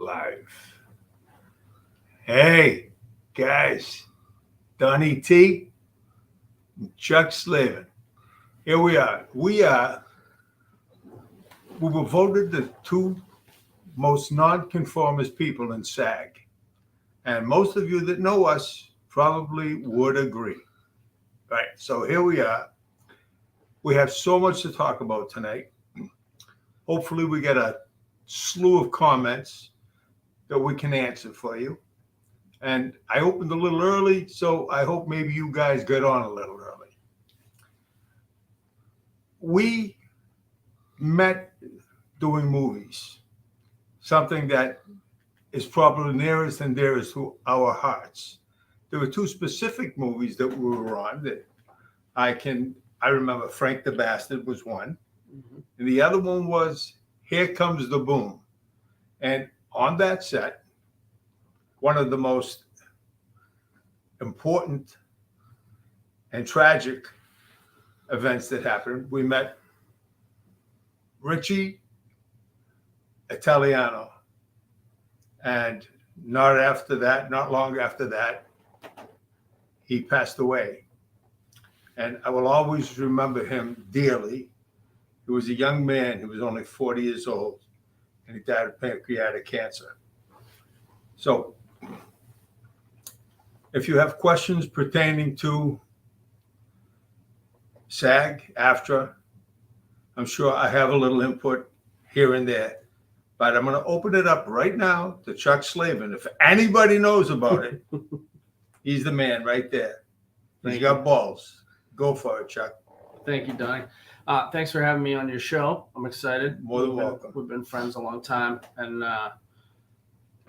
live. Hey, guys, Donny T and Chuck Slavin. Here we are. We were voted the two most nonconformist people in SAG. And most of you that know us probably would agree. Right. So here we are. We have so much to talk about tonight. Hopefully we get a slew of comments that we can answer for you. And I opened a little early, so I hope maybe you guys get on a little early. We met doing movies, something that is probably nearest and dearest to our hearts. There were two specific movies that we were on that I remember. Frank the Bastard was one, and the other one was Here Comes the Boom. And on that set, one of the most important and tragic events that happened, we met Richie Italiano. And not long after that, he passed away. And I will always remember him dearly. He was a young man. He was only 40 years old, and he died of pancreatic cancer. So if you have questions pertaining to SAG, AFTRA, I'm sure I have a little input here and there. But I'm going to open it up right now to Chuck Slavin. If anybody knows about it, he's the man right there. He's got balls. Go for it, Chuck. Thank you, Donny. Thanks for having me on your show. I'm excited. More than welcome. We've been friends a long time. And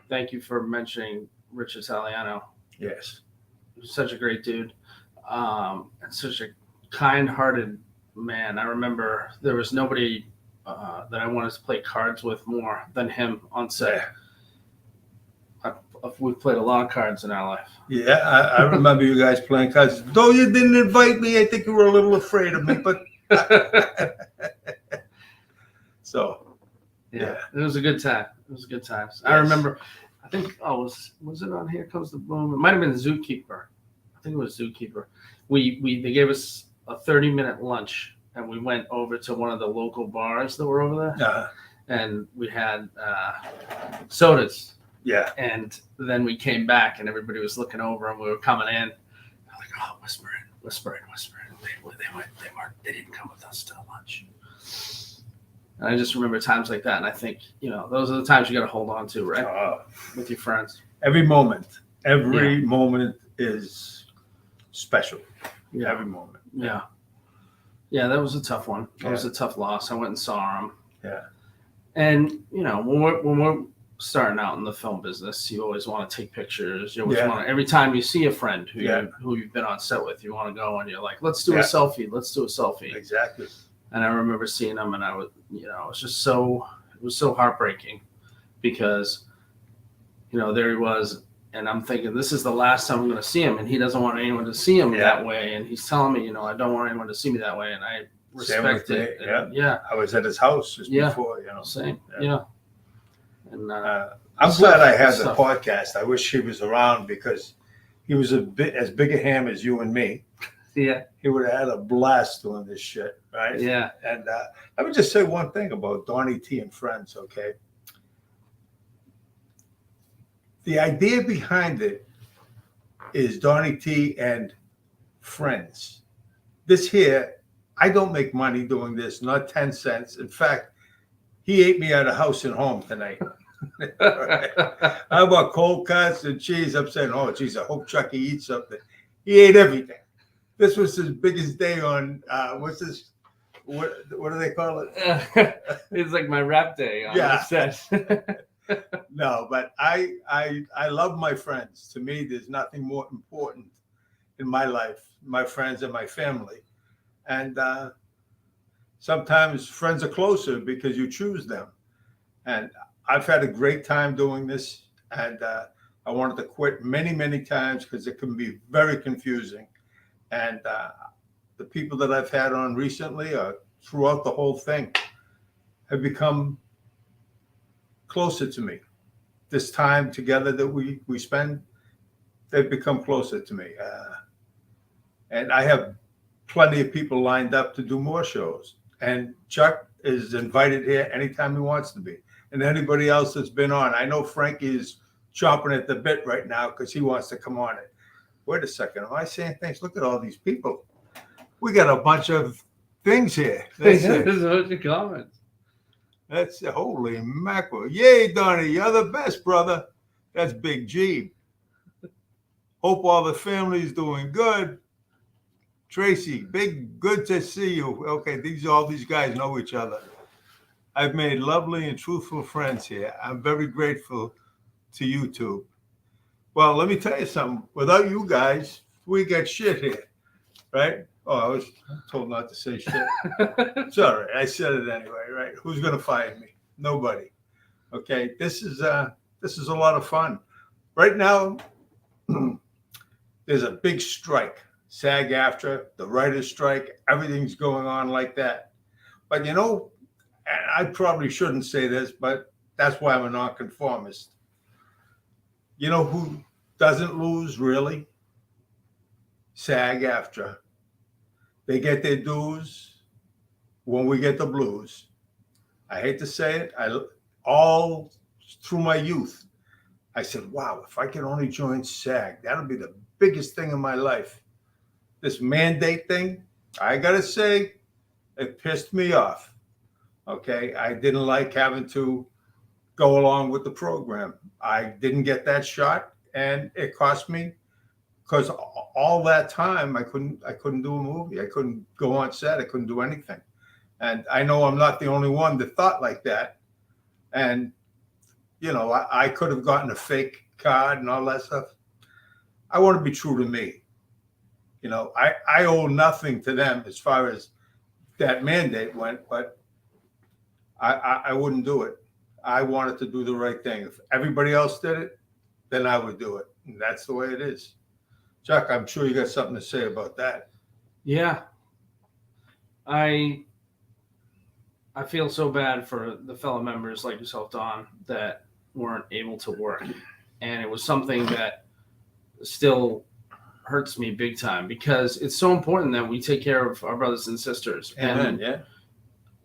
thank you for mentioning Rich Italiano. Yes. He's such a great dude. And such a kind-hearted man. I remember there was nobody that I wanted to play cards with more than him on set. Yeah. We've played a lot of cards in our life. Yeah, I remember you guys playing cards. Though you didn't invite me, I think you were a little afraid of me, but so yeah, it was a good time. It was a good time. Yes. I remember, I think, was it on Here Comes the Boom? It might have been Zookeeper. I think it was Zookeeper. They gave us a 30-minute lunch, and we went over to one of the local bars that were over there, and we had sodas. Yeah. And then we came back, and everybody was looking over, and we were coming in. They're like, "Oh, whispering." They didn't come with us to lunch. And I just remember times like that, and I think those are the times you got to hold on to, right? With your friends. Every moment is special. Yeah. Every moment. Yeah. Yeah, that was a tough one. That was a tough loss. I went and saw him. Yeah. And when we're starting out in the film business, you always want to take pictures. You always want to, every time you see a friend who you've been on set with, you want to go and you're like, let's do a selfie. Let's do a selfie. Exactly. And I remember seeing him, and I was, it was so heartbreaking because, there he was, and I'm thinking, this is the last time I'm going to see him, and he doesn't want anyone to see him that way. And he's telling me, I don't want anyone to see me that way. And I respect it. Yeah. I was at his house just before, Same. Yeah. And I'm glad I had the podcast. I wish he was around because he was as big a ham as you and me. Yeah. He would have had a blast doing this shit, right? Yeah. And let me just say one thing about Donny T and Friends, okay? The idea behind it is Donny T and Friends. This here, I don't make money doing this, not 10 cents. In fact, he ate me out of house and home tonight. Right. I bought cold cuts and cheese. I'm saying, oh, geez, I hope Chucky eats something. He ate everything. This was his biggest day on, what's this? What do they call it? It's like my rap day on the set. No, but I love my friends. To me, there's nothing more important in my life, my friends and my family. And sometimes friends are closer because you choose them. And I've had a great time doing this. And I wanted to quit many, many times because it can be very confusing. And the people that I've had on recently throughout the whole thing have become closer to me. this time together that we spend, they've become closer to me. And I have plenty of people lined up to do more shows. And Chuck is invited here anytime he wants to be. And anybody else that's been on. I know Frankie is chomping at the bit right now because he wants to come on it. Wait a second. Am I saying things? Look at all these people. We got a bunch of things here. There's a bunch of comments. That's holy mackerel. Yay, Donny. You're the best, brother. That's Big G. Hope all the family's doing good. Tracy, good to see you. Okay, all these guys know each other. I've made lovely and truthful friends here. I'm very grateful to YouTube. Well, let me tell you something. Without you guys, we get shit here, right? Oh, I was told not to say shit. It's all right. I said it anyway, right? Who's going to fire me? Nobody. Okay, this is a lot of fun. Right now, there's a big strike. SAG-AFTRA, the writer's strike, everything's going on like that. But and I probably shouldn't say this, but that's why I'm a nonconformist. You know who doesn't lose, really? SAG-AFTRA. They get their dues when we get the blues. I hate to say it. All through my youth, I said, wow, if I could only join SAG, that'll be the biggest thing in my life. This mandate thing, I got to say, it pissed me off. Okay, I didn't like having to go along with the program. I didn't get that shot, and it cost me, because all that time I couldn't do a movie. I couldn't go on set. I couldn't do anything. And I know I'm not the only one that thought like that. And I could have gotten a fake card and all that stuff. I want to be true to me. I owe nothing to them as far as that mandate went, but I wouldn't do it. I wanted to do the right thing. If everybody else did it, then I would do it. And that's the way it is. Chuck, I'm sure you got something to say about that. Yeah. I feel so bad for the fellow members like yourself, Don, that weren't able to work. And it was something that still hurts me big time, because it's so important that we take care of our brothers and sisters. Amen. And yeah.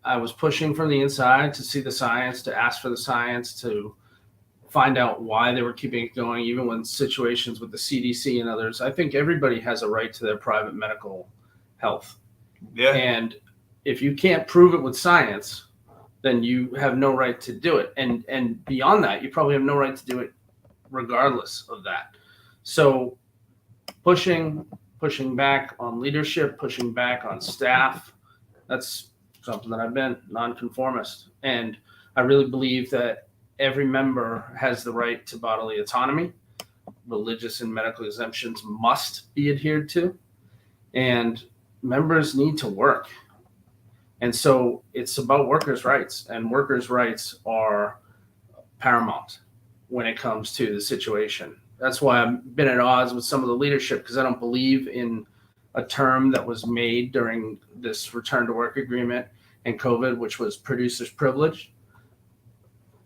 I was pushing from the inside to see the science, to ask for the science, to find out why they were keeping it going, even when situations with the CDC and others. I think everybody has a right to their private medical health. Yeah. And if you can't prove it with science, then you have no right to do it. And beyond that, you probably have no right to do it regardless of that. So pushing back on leadership, pushing back on staff, that's something that I've been, nonconformist. And I really believe that every member has the right to bodily autonomy. Religious and medical exemptions must be adhered to. And members need to work. And so it's about workers' rights, and workers' rights are paramount when it comes to the situation. That's why I've been at odds with some of the leadership, because I don't believe in a term that was made during this return to work agreement and COVID, which was producer's privilege.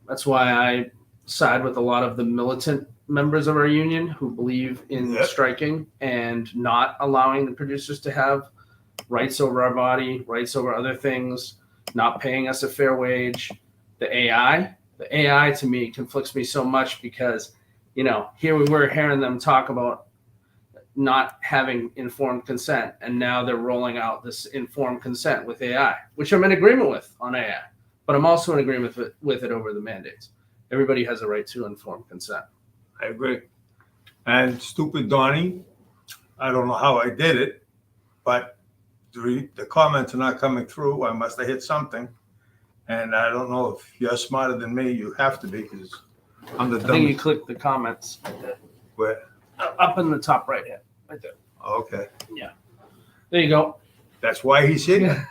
That's why I side with a lot of the militant members of our union who believe in striking and not allowing the producers to have rights over our body, rights over other things, not paying us a fair wage. The AI to me conflicts me so much, because, here we were hearing them talk about not having informed consent, and now they're rolling out this informed consent with AI, which I'm in agreement with on AI, but I'm also in agreement with it over the mandates. Everybody has a right to informed consent. I agree. And stupid Donny, I don't know how I did it, but the comments are not coming through. I must have hit something. And I don't know if you're smarter than me. You have to be, because I'm the dumbest. I think you click the comments Where? up in the top right hand, right there. Okay. Yeah. There you go. That's why he's here.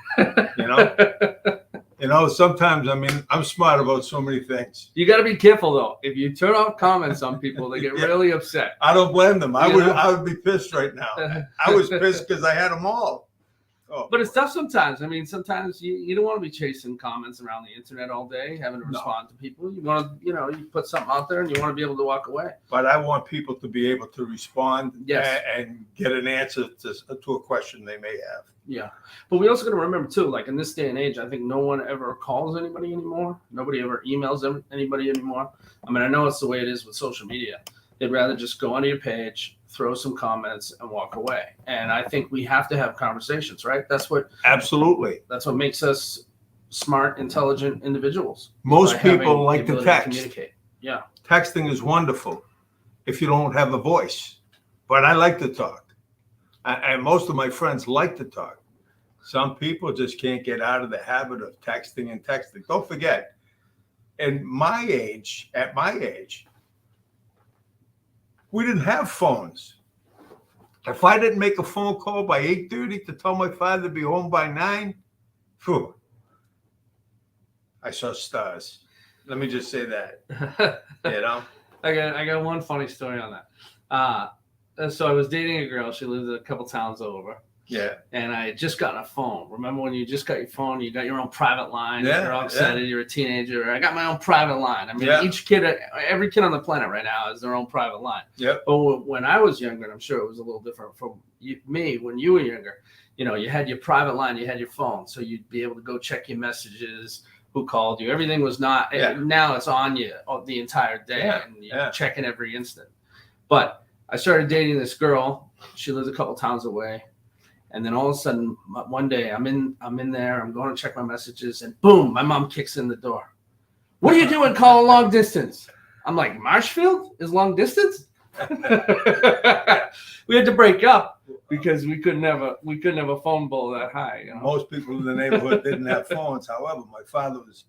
Sometimes, I'm smart about so many things. You got to be careful, though. If you turn off comments on people, they get really upset. I don't blame them. I would be pissed right now. I was pissed because I had them all. Oh, But it's tough sometimes. I mean, sometimes you don't want to be chasing comments around the internet all day, having to respond to people. You want to, you put something out there and you want to be able to walk away. But I want people to be able to respond Yes. and get an answer to a question they may have. Yeah. But we also got to remember, too, like in this day and age, I think no one ever calls anybody anymore. Nobody ever emails anybody anymore. I mean, I know it's the way it is with social media. They'd rather just go onto your page, throw some comments, and walk away. And I think we have to have conversations, right? That's what makes us smart, intelligent individuals. Most people like to ability text. Communicate. Yeah. Texting is wonderful if you don't have a voice. But I like to talk. And most of my friends like to talk. Some people just can't get out of the habit of texting and texting. Don't forget, at my age, we didn't have phones. If I didn't make a phone call by 8:30 to tell my father to be home by 9, phew, I saw stars. Let me just say that. I got one funny story on that. So I was dating a girl. She lived a couple towns over. Yeah. And I had just gotten a phone. Remember when you just got your phone, you got your own private line. Yeah, You're all excited. You're a teenager. I got my own private line. I mean, every kid on the planet right now has their own private line. Yep. But when I was younger, and I'm sure it was a little different from me when you were younger, you had your private line, you had your phone. So you'd be able to go check your messages, who called you. Everything was not, now it's on you the entire day and you're checking every instant. But I started dating this girl. She lives a couple towns away. And then all of a sudden, one day, I'm in there. I'm going to check my messages, and boom, my mom kicks in the door. What are you doing calling long distance? I'm like, Marshfield is long distance? We had to break up because we couldn't have a phone bill that high. Most people in the neighborhood didn't have phones. However, my father was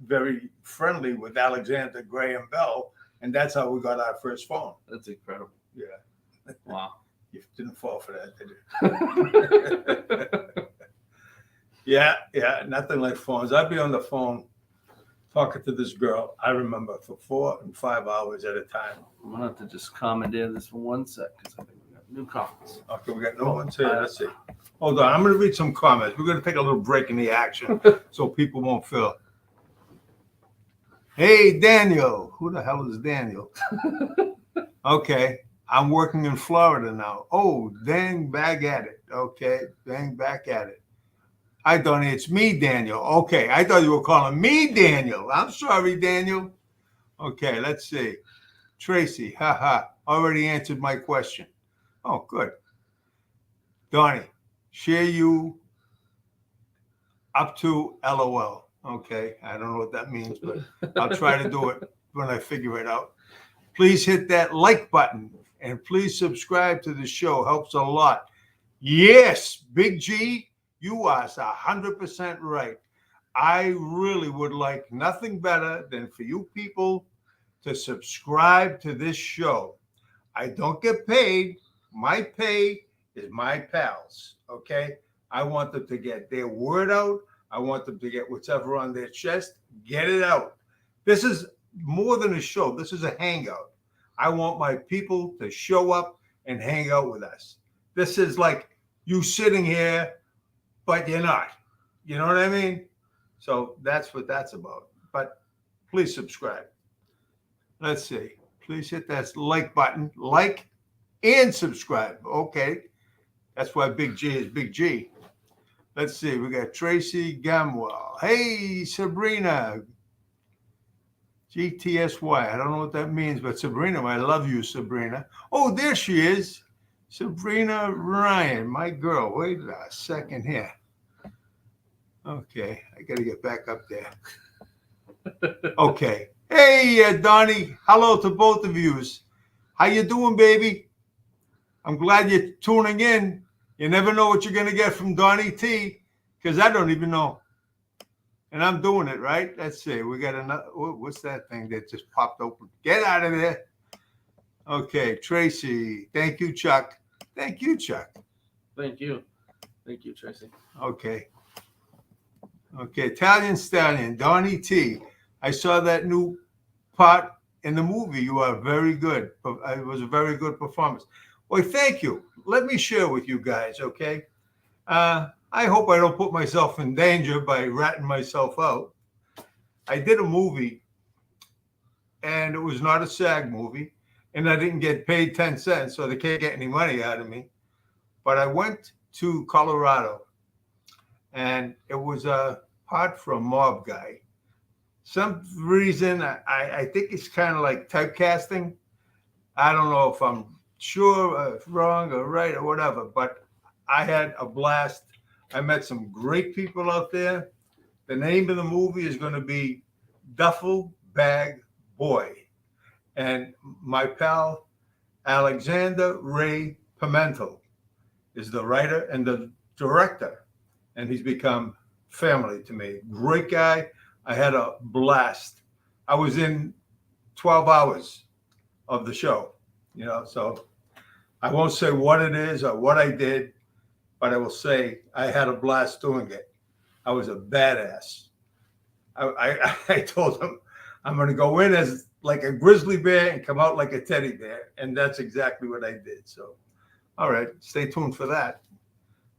very friendly with Alexander Graham Bell, and that's how we got our first phone. That's incredible. Yeah. Wow. You didn't fall for that, did you? Yeah, nothing like phones. I'd be on the phone talking to this girl, I remember, for 4 and 5 hours at a time. I'm going to have to just commandeer this for 1 sec because I think we got new comments. Okay, we got no ones here. Let's see. Hold on, I'm going to read some comments. We're going to take a little break in the action so people won't feel. Hey, Daniel. Who the hell is Daniel? Okay. I'm working in Florida now. Oh, dang, back at it. Okay, dang, back at it. Hi, Donny, it's me, Daniel. Okay, I thought you were calling me Daniel. I'm sorry, Daniel. Okay, let's see. Tracy, haha, already answered my question. Oh, good. Donny, share you up to LOL. Okay, I don't know what that means, but I'll try to do it when I figure it out. Please hit that like button. And please subscribe to the show. Helps a lot. Yes, Big G, you are 100% right. I really would like nothing better than for you people to subscribe to this show. I don't get paid. My pay is my pals, okay? I want them to get their word out. I want them to get whatever on their chest. Get it out. This is more than a show. This is a hangout. I want my people to show up and hang out with us. This is like you sitting here, but you're not. You know what I mean? So that's what that's about. But please subscribe. Let's see. Please hit that like button. Like and subscribe. Okay. That's why Big G is Big G. Let's see. We got Tracy Gamwell. Hey, Sabrina. GTSY. I don't know what that means, but Sabrina, I love you, Sabrina. Oh, there she is. Sabrina Ryan, my girl. Wait a second here. Okay, I got to get back up there. Okay. Hey, Donnie. Hello to both of yous. How you doing, baby? I'm glad you're tuning in. You never know what you're going to get from Donnie T, because I don't even know. And I'm doing it, right? Let's see. We got another. What's that thing that just popped open? Get out of there. Okay, Tracy. Thank you, Chuck. Thank you, Chuck. Thank you. Thank you, Tracy. Okay. Okay, Italian Stallion, Donnie T. I saw that new part in the movie. You are very good. It was a very good performance. Well, thank you. Let me share with you guys, okay? I I hope I don't put myself in danger by ratting myself out. I did a movie, and it was not a SAG movie, and I didn't get paid 10 cents, so they can't get any money out of me. But I went to Colorado, and it was a part for a mob guy. Some reason, I think it's kind of like typecasting. I don't know if I'm sure, wrong or right or whatever, but I had a blast. I met some great people out there. The name of the movie is going to be Duffel Bag Boy. And my pal, Alexander Ray Pimentel, is the writer and the director. And he's become family to me. Great guy. I had a blast. I was in 12 hours of the show, so I won't say what it is or what I did, but I will say I had a blast doing it. I was a badass. I told him I'm going to go in as like a grizzly bear and come out like a teddy bear. And that's exactly what I did. So, all right, stay tuned for that.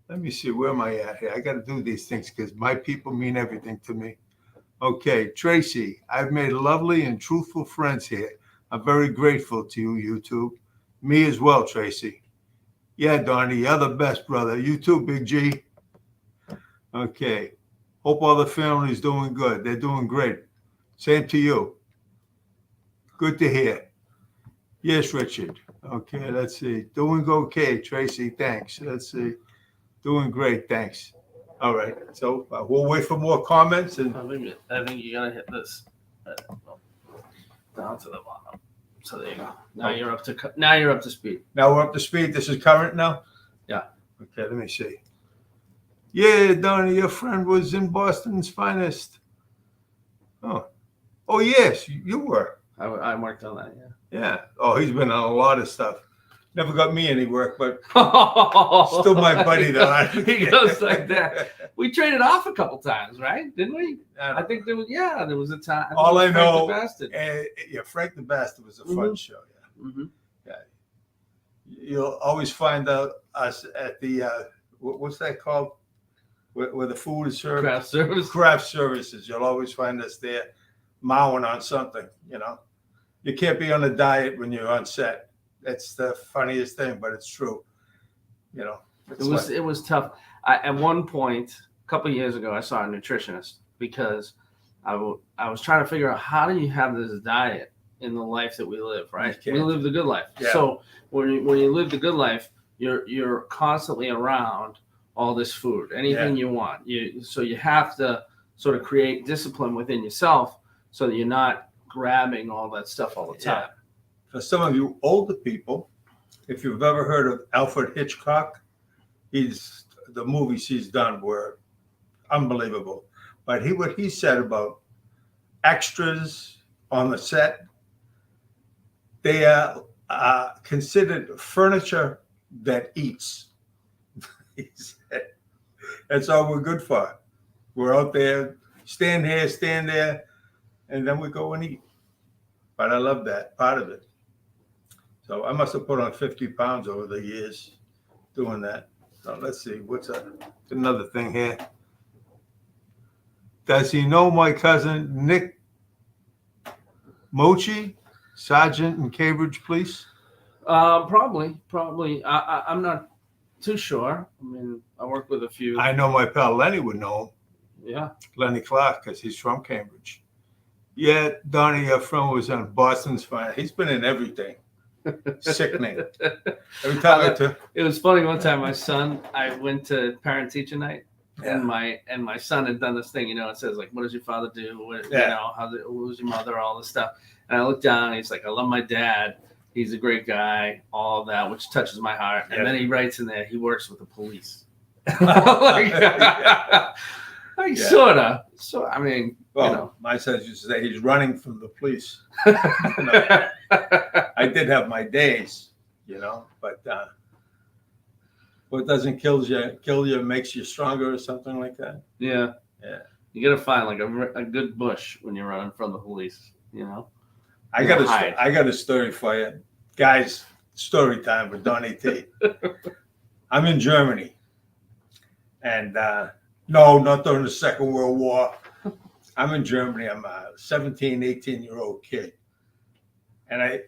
Let me see, where am I at here? I got to do these things because my people mean everything to me. Okay, Tracy, I've made lovely and truthful friends here. I'm very grateful to you, YouTube. Me as well, Tracy. Yeah, Donnie, you're the best, brother. You too, Big G. Okay. Hope all the family's doing good. They're doing great. Same to you. Good to hear. Yes, Richard. Okay, let's see. Doing okay, Tracy. Thanks. Let's see. Doing great. Thanks. All right. So we'll wait for more comments. And I think you gotta hit this down to the bottom. So there you go. Now you're up to speed. Now we're up to speed. This is current now? Yeah. Okay, let me see. Yeah, Donnie, your friend was in Boston's finest. Oh yes, you were. I worked on that, yeah. Yeah. Oh, he's been on a lot of stuff. Never got me any work, but still my buddy though. He goes like that. We traded off a couple times, right? Didn't we? I think there was a time. All I know, Frank the Bastard was a fun show. Yeah. Mm-hmm. Yeah. You'll always find out us at the what's that called? Where the food is served. Craft service. Craft services. You'll always find us there, mowing on something. You can't be on a diet when you're on set. That's the funniest thing, but it's true. It was tough. At one point, a couple of years ago, I saw a nutritionist because I was trying to figure out how do you have this diet in the life that we live, right? We live the good life. Yeah. So when you live the good life, you're constantly around all this food, anything you want. So you have to sort of create discipline within yourself so that you're not grabbing all that stuff all the time. Yeah. For some of you older people, if you've ever heard of Alfred Hitchcock, the movies he's done were unbelievable. But what he said about extras on the set, they are considered furniture that eats. He said, that's all we're good for. We're out there, stand here, stand there, and then we go and eat. But I love that part of it. So I must have put on 50 pounds over the years doing that. So let's see, another thing here. Does he know my cousin Nick Mochi, Sergeant in Cambridge Police? Probably. I'm not too sure. I mean, I work with a few. I know my pal Lenny would know him. Yeah. Lenny Clark, because he's from Cambridge. Yeah, Donnie, your friend was on Boston's Fine. He's been in everything. Sickening. Every time it was funny. One time, I went to parent teacher night, Yeah. and my son had done this thing. It says like, "What does your father do? What, Yeah. Who was your mother? All this stuff." And I looked down, and he's like, "I love my dad. He's a great guy. All of that, which touches my heart." And Yeah. then he writes in there, he works with the police. Yeah. Sorta. So I mean, Well, my son used to say he's running from the police. I did have my days, but what doesn't kill you makes you stronger or something like that. Yeah. Yeah. You gotta find like a good bush when you're running from the police. I got a story for you, guys. Story time with Donnie T. I'm in Germany, And no, not during the Second World War. I'm in Germany. I'm a 17, 18-year-old kid. And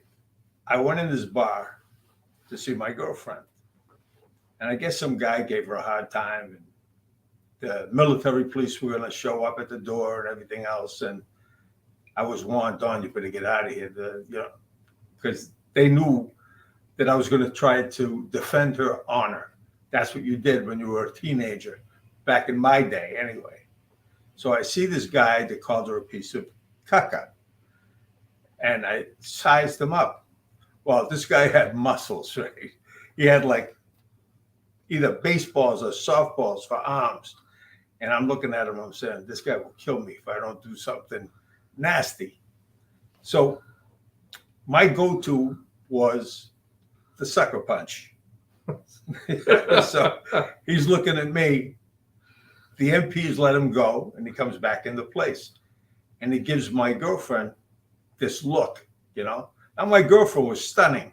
I went in this bar to see my girlfriend. And I guess some guy gave her a hard time. And the military police were going to show up at the door and everything else. And I was warned, Don, you better get out of here. Because they knew that I was going to try to defend her honor. That's what you did when you were a teenager, back in my day anyway. So I see this guy that called her a piece of caca. And I sized him up. Well, this guy had muscles, right? He had like either baseballs or softballs for arms. And I'm looking at him, I'm saying, this guy will kill me if I don't do something nasty. So my go-to was the sucker punch. So he's looking at me. The MPs let him go, and he comes back into place. And he gives my girlfriend this look, you know. Now, my girlfriend was stunning.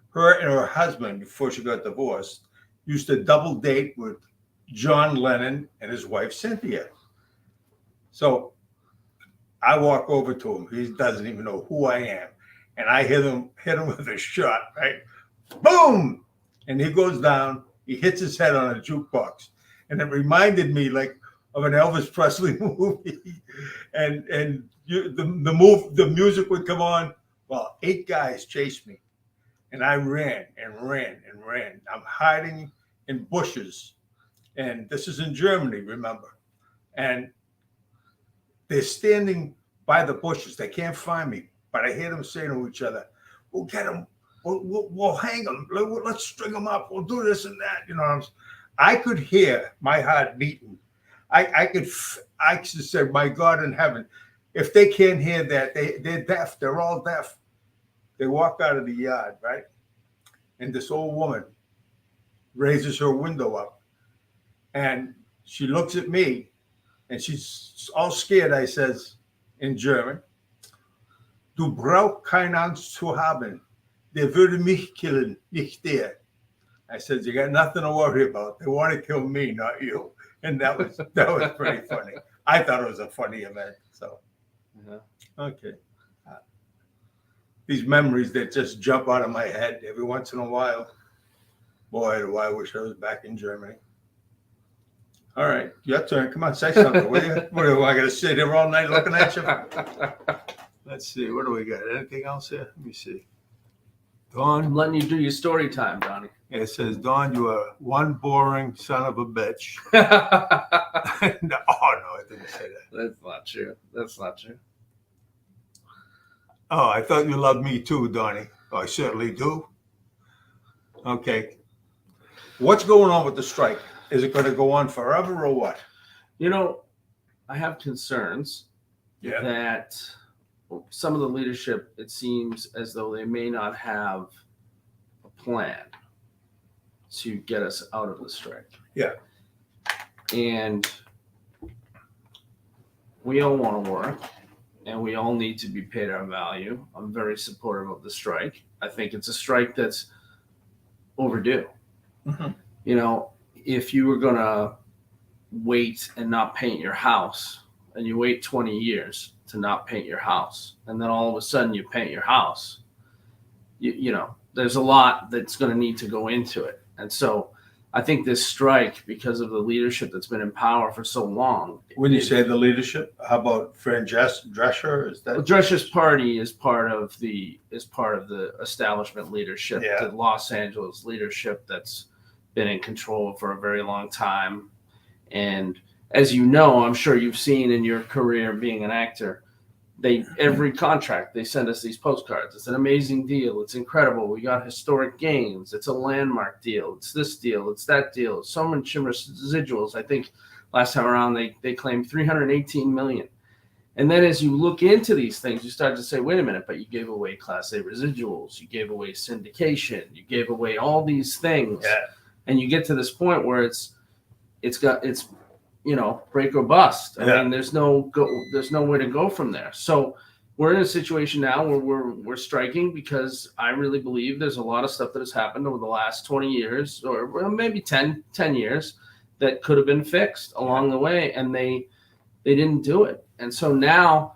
Her and her husband, before she got divorced, used to double date with John Lennon and his wife, Cynthia. So I walk over to him. He doesn't even know who I am. And I hit him with a shot, right? Boom! And he goes down. He hits his head on a jukebox. And it reminded me like of an Elvis Presley movie. And the music would come on. Well, 8 guys chased me. And I ran and ran and ran. I'm hiding in bushes. And this is in Germany, remember. And they're standing by the bushes. They can't find me. But I hear them saying to each other, we'll get them. We'll hang them. Let's string them up. We'll do this and that. You know, I could hear my heart beating. I could say, my God in heaven, if they can't hear that, they're deaf. They're all deaf. They walk out of the yard, right? And this old woman raises her window up. And she looks at me, and she's all scared. I says in German, Du brauchst keine Angst zu haben. Der würde mich killen, nicht der. I said, you got nothing to worry about. They want to kill me, not you. And that was pretty funny. I thought it was a funny event. So, Okay. These memories that just jump out of my head every once in a while. Boy, do I wish I was back in Germany. All right, your turn. Come on, say something, will you? What do I got to sit here all night looking at you? Let's see. What do we got? Anything else here? Let me see. Dawn. I'm letting you do your story time, Donnie. It says, Dawn, you are one boring son of a bitch. No, I didn't say that. That's not true. That's not true. Oh, I thought you loved me too, Donnie. Oh, I certainly do. Okay. What's going on with the strike? Is it going to go on forever or what? You know, I have concerns that some of the leadership, it seems as though they may not have a plan to get us out of the strike. Yeah. And we all want to work, and we all need to be paid our value. I'm very supportive of the strike. I think it's a strike that's overdue. Mm-hmm. You know, if you were going to wait and not paint your house, and you wait 20 years to not paint your house, and then all of a sudden you paint your house, you know, there's a lot that's going to need to go into it. And so I think this strike, because of the leadership that's been in power for so long. When you say the leadership, how about Fran Drescher? Is that Drescher's party is part of the establishment leadership, the Los Angeles leadership that's been in control for a very long time. And as you know, I'm sure you've seen in your career being an actor, every contract they send us these postcards. It's an amazing deal. It's incredible. We got historic gains. It's a landmark deal. It's this deal. It's that deal. So much residuals. I think last time around they claimed $318 million. And then as you look into these things, you start to say, wait a minute, but you gave away Class A residuals. You gave away syndication. You gave away all these things. Yeah. And you get to this point where it's you know, break or bust. I mean, there's nowhere to go from there. So we're in a situation now where we're striking because I really believe there's a lot of stuff that has happened over the last 20 years or maybe 10 years that could have been fixed along the way, and they didn't do it. And so now,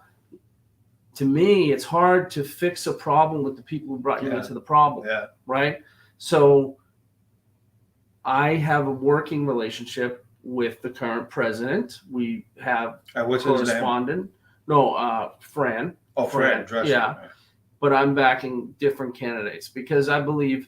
to me, it's hard to fix a problem with the people who brought you into the problem, right? So I have a working relationship with the current president. We have what's his name? correspondent. No, Fran. Oh, Fran. Yeah. But I'm backing different candidates because I believe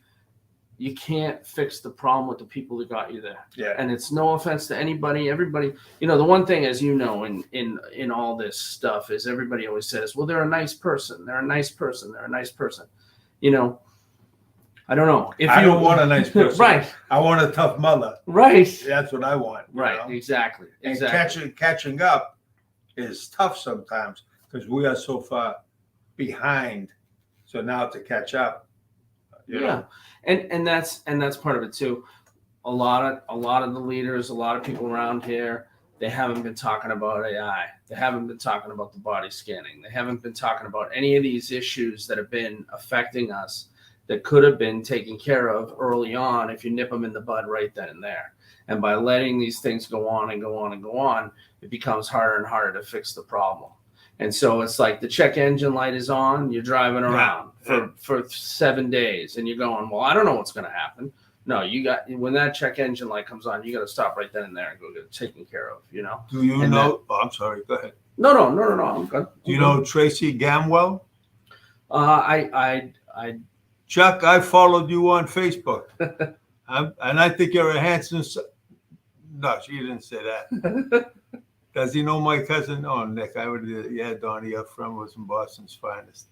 you can't fix the problem with the people that got you there. Yeah. And it's no offense to anybody, everybody. You know, the one thing, as you know, in all this stuff is everybody always says, well, they're a nice person. They're a nice person. They're a nice person. You know, I don't know. I don't want a nice person. Right. I want a tough mother. Right. That's what I want. Right. You know? Exactly. And catching up is tough sometimes because we are so far behind. So now to catch up. You know? And that's part of it too. A lot of the leaders, a lot of people around here, they haven't been talking about AI. They haven't been talking about the body scanning. They haven't been talking about any of these issues that have been affecting us that could have been taken care of early on if you nip them in the bud right then and there. And by letting these things go on and go on and go on, it becomes harder and harder to fix the problem. And so it's like the check engine light is on, you're driving around for 7 days and you're going, well, I don't know what's going to happen. No, when that check engine light comes on, you got to stop right then and there and go get it taken care of, you know? Do you know? I'm sorry. Go ahead. No. I'm good. Do you know Tracy Gamwell? Chuck, I followed you on Facebook. And I think you're a handsome. No, she didn't say that. Does he know my cousin? Oh, Nick, I would. Yeah, Donny, our friend was in Boston's finest.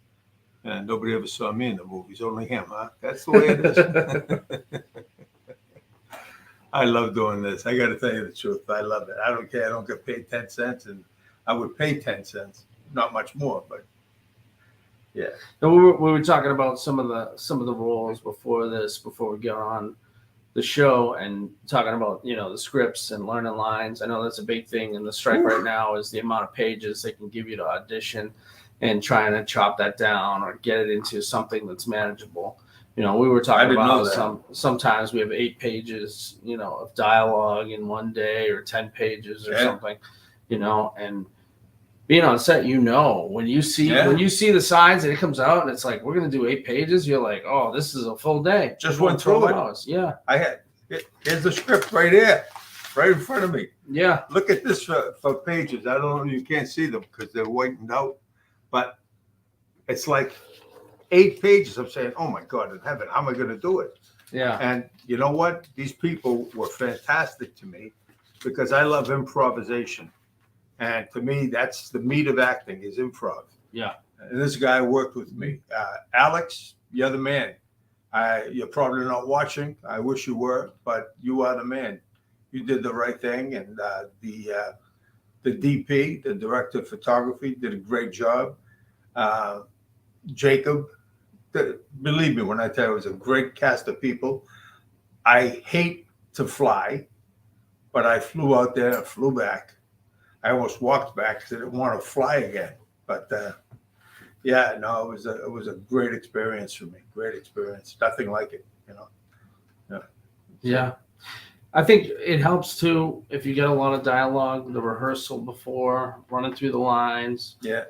And nobody ever saw me in the movies, only him, huh? That's the way it is. I love doing this. I got to tell you the truth. I love it. I don't care. I don't get paid 10 cents, and I would pay 10 cents, not much more, but yeah. And we were talking about some of the roles before we get on the show and talking about, you know, the scripts and learning lines. I know that's a big thing in the strike right now is the amount of pages they can give you to audition and trying to chop that down or get it into something that's manageable. You know, we were talking about sometimes we have 8 pages, you know, of dialogue in one day or 10 pages or something, you know, and being on set, you know, when you see the signs and it comes out and it's like, we're going to do 8 pages. You're like, oh, this is a full day. Just went through it. Hours. Yeah. Here's the script right here, right in front of me. Yeah. Look at this for pages. I don't know. You can't see them because they're whitened out, but it's like 8 pages. I'm saying, oh my God in heaven, how am I going to do it? Yeah. And you know what? These people were fantastic to me because I love improvisation. And to me, that's the meat of acting is improv. Yeah. And this guy worked with me. Alex, you're the man. You're probably not watching. I wish you were, but you are the man. You did the right thing. And the DP, the director of photography, did a great job. Jacob, believe me when I tell you, it was a great cast of people. I hate to fly, but I flew out there and flew back. I almost walked back because I didn't want to fly again. But yeah, no, it was a great experience for me. Great experience. Nothing like it, you know. Yeah. I think it helps too if you get a lot of dialogue, the rehearsal before, running through the lines. Yeah.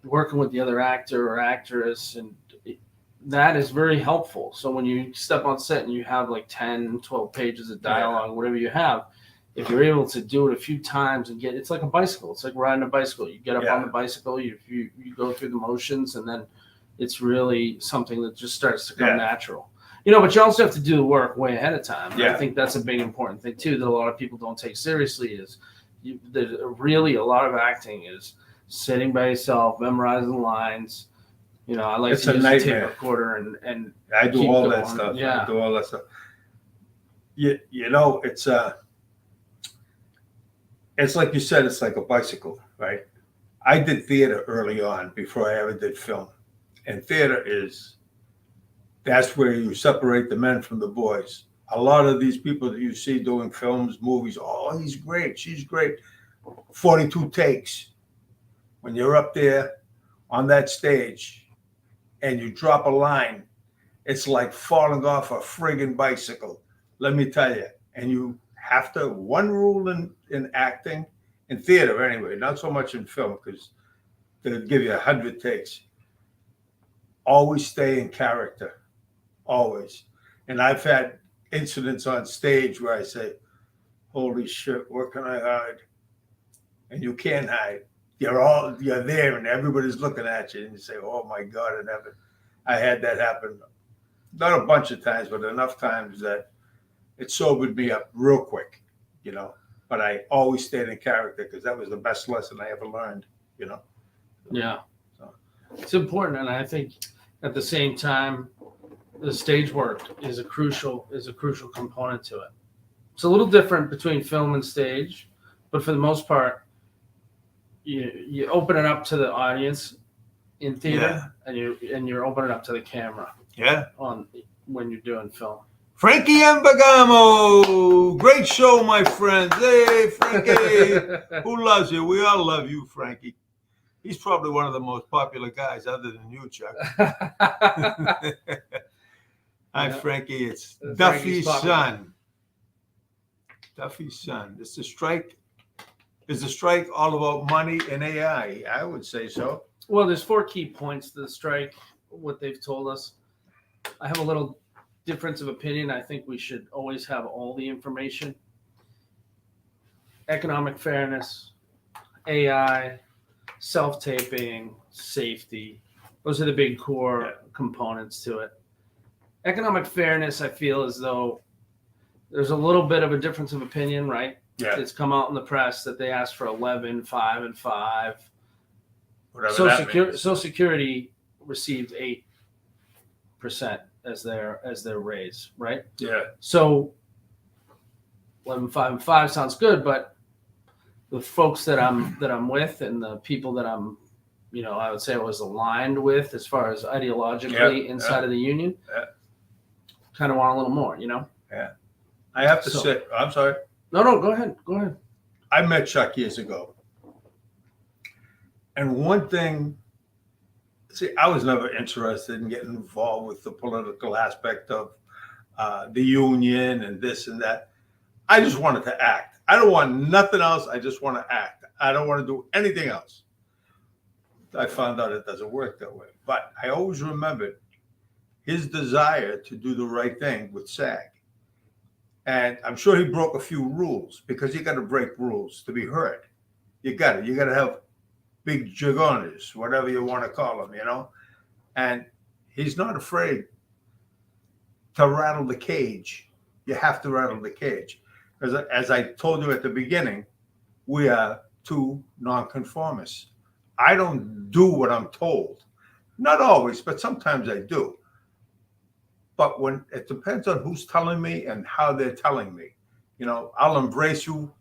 Working with the other actor or actress, and that is very helpful. So when you step on set and you have like 10, 12 pages of dialogue, whatever you have, if you're able to do it a few times and it's like a bicycle. It's like riding a bicycle. You get up on the bicycle, you go through the motions, and then it's really something that just starts to come natural. You know, but you also have to do the work way ahead of time. Yeah. I think that's a big important thing too that a lot of people don't take seriously is really a lot of acting is sitting by yourself, memorizing lines. You know, I like to use a tape recorder and I do all that stuff. Yeah. I do all that stuff. You know, it's like you said, it's like a bicycle, right? I did theater early on before I ever did film. And theater that's where you separate the men from the boys. A lot of these people that you see doing films, movies, oh, he's great, she's great. 42 takes. When you're up there on that stage and you drop a line, it's like falling off a friggin' bicycle. Let me tell you, and you have to, one rule in acting, in theater anyway, not so much in film because they'll give you 100 takes. Always stay in character, always. And I've had incidents on stage where I say, holy shit, where can I hide? And you can't hide. You're there and everybody's looking at you and you say, oh my God, I had that happen. Not a bunch of times, but enough times that it sobered me up real quick, you know. But I always stayed in character because that was the best lesson I ever learned, you know. Yeah. So. It's important, and I think at the same time, the stage work is a crucial component to it. It's a little different between film and stage, but for the most part, you open it up to the audience in theater, and you're opening up to the camera. Yeah. When you're doing film. Frankie and Bergamo, great show, my friends. Hey, Frankie, who loves you? We all love you, Frankie. He's probably one of the most popular guys, other than you, Chuck. Hi, Frankie. It's Duffy's son. Duffy's son. Is the strike all about money and AI? I would say so. Well, there's 4 key points to the strike, what they've told us. I have a little difference of opinion. I think we should always have all the information. Economic fairness, AI, self-taping, safety. Those are the big core components to it. Economic fairness, I feel as though there's a little bit of a difference of opinion, right? Yeah. It's come out in the press that they asked for 11, 5, and 5. Whatever Social Security received 8% as their raise, right? Yeah. So 11, 5, and 5 sounds good, but the folks that I'm with and the people that I'm, I would say I was aligned with as far as ideologically inside of the union, kind of want a little more, Yeah. I have to say, I'm sorry. No, go ahead. I met Chuck years ago. And one thing, I was never interested in getting involved with the political aspect of the union and this and that. I just wanted to act. I don't want nothing else. I just want to act. I don't want to do anything else. I found out it doesn't work that way. But I always remembered his desire to do the right thing with SAG. And I'm sure he broke a few rules because you got to break rules to be heard. You got to. You got to have big jagonas, whatever you want to call them, And he's not afraid to rattle the cage. You have to rattle the cage. Because as I told you at the beginning, we are 2 nonconformists. I don't do what I'm told. Not always, but sometimes I do. But when it depends on who's telling me and how they're telling me, I'll embrace you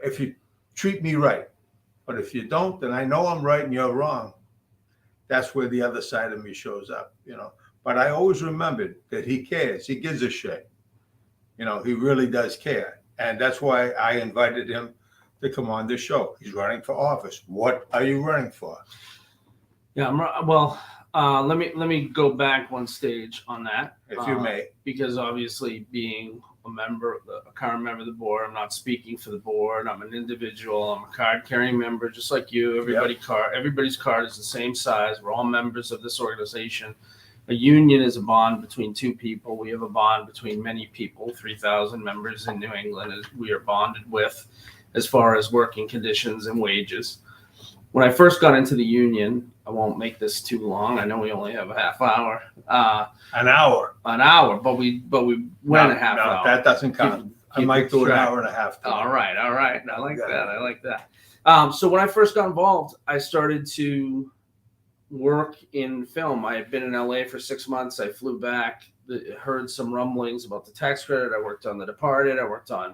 if you treat me right. But if you don't, then I know I'm right and you're wrong. That's where the other side of me shows up, But I always remembered that he cares. He gives a shit. He really does care. And that's why I invited him to come on this show. He's running for office. What are you running for? Yeah, let me go back one stage on that, if you may, because obviously being a current member of the board, I'm not speaking for the board. I'm an individual. I'm a card-carrying member, just like you. Everybody's card is the same size. We're all members of this organization. A union is a bond between 2 people. We have a bond between many people. 3,000 members in New England we are bonded with, as far as working conditions and wages. When I first got into the union, I won't make this too long. I know we only have a half hour. An hour, but we went a half hour. That doesn't count. I might do an hour and a half. All right. I like that. So when I first got involved, I started to work in film. I had been in LA for 6 months. I flew back, heard some rumblings about the tax credit. I worked on The Departed. I worked on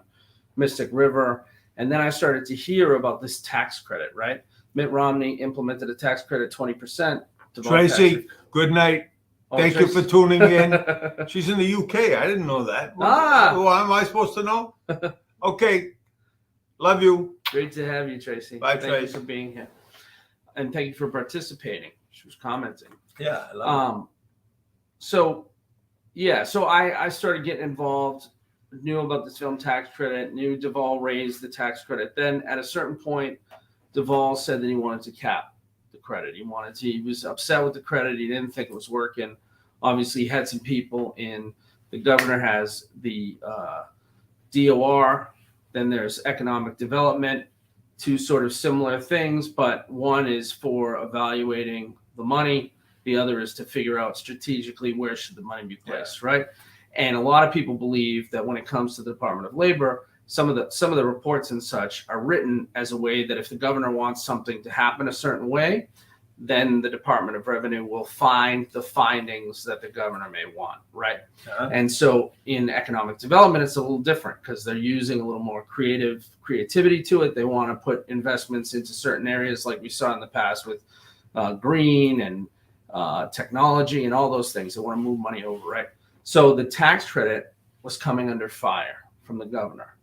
Mystic River. And then I started to hear about this tax credit, right? Mitt Romney implemented a tax credit 20%. Tracy, good night. Thank you for tuning in. She's in the UK. I didn't know that. Well, am I supposed to know? Okay. Love you. Great to have you, Tracy. Bye, Tracy. Thank you for being here. And thank you for participating. She was commenting. Yeah, I love it. So I started getting involved knew about this film tax credit, knew Duvall raised the tax credit. Then at a certain point, Duvall said that he wanted to cap the credit. He was upset with the credit. He didn't think it was working. Obviously, he had some people in, the governor has the DOR, then there's economic development, two sort of similar things, but one is for evaluating the money. The other is to figure out strategically where should the money be placed, right? And a lot of people believe that when it comes to the Department of Labor, some of the reports and such are written as a way that if the governor wants something to happen a certain way, then the Department of Revenue will find the findings that the governor may want, right? And so in economic development, it's a little different because they're using a little more creativity to it. They want to put investments into certain areas like we saw in the past with green and technology and all those things. They want to move money over, right? So the tax credit was coming under fire from the governor.